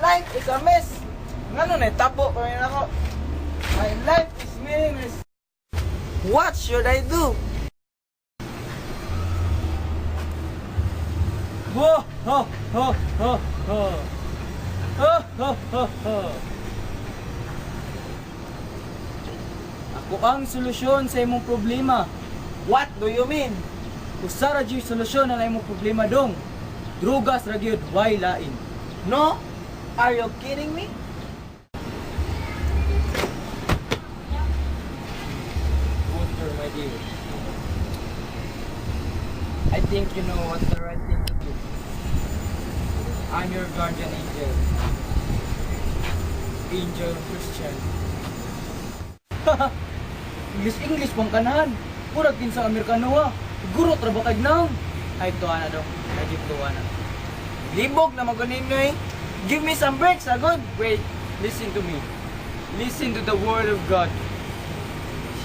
life is a mess. Ngano na tapo ko yun ako. My life is meaningless. What should I do? Ho ho ho ho ho. Ho ho ho ho. Ako ang solusyon sa imong problema. What do you mean? Usa ra gyud solusyon ang imong problema dong. Drugas ra gyud why lain. No? Are you kidding me? Water, my dear. I think you know what the right thing to do. I'm your guardian angel. Angel Christian. English pang kanahan. Pura kinsang Amerikano ha. Guro trabakag na. Ay tuwa na dong. Ay tuwa na. Libog na maguninoy. Give me some breaks, agad. Wait, listen to me. Listen to the word of God.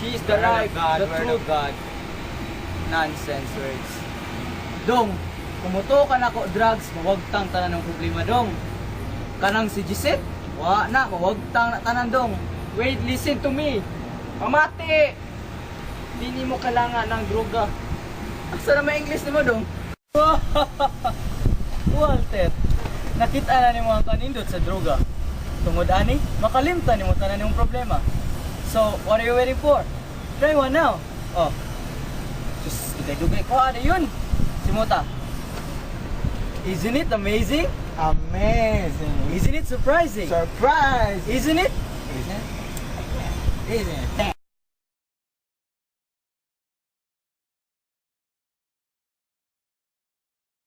She is the life, the truth. God. Nonsense words. Dong, kumuto ka na ko drugs, mawagtang tanan ng problema dong. Kanang si Gisette, wa na, mawagtang na tanan dong. Wait, listen to me. Pamati! Hindi mo kailangan ng droga. Asa na may English mo dong? Walter, nakita na ni mga kanindot sa droga. Tungod ani, makalimtan ni mo tanan yung problema. So, what are you waiting for? Try one now. Oh. Just dugay ko ano yun? Simuta. Isn't it amazing? Amazing. Isn't it surprising? Surprise. Isn't it? Isn't it? Isn't it?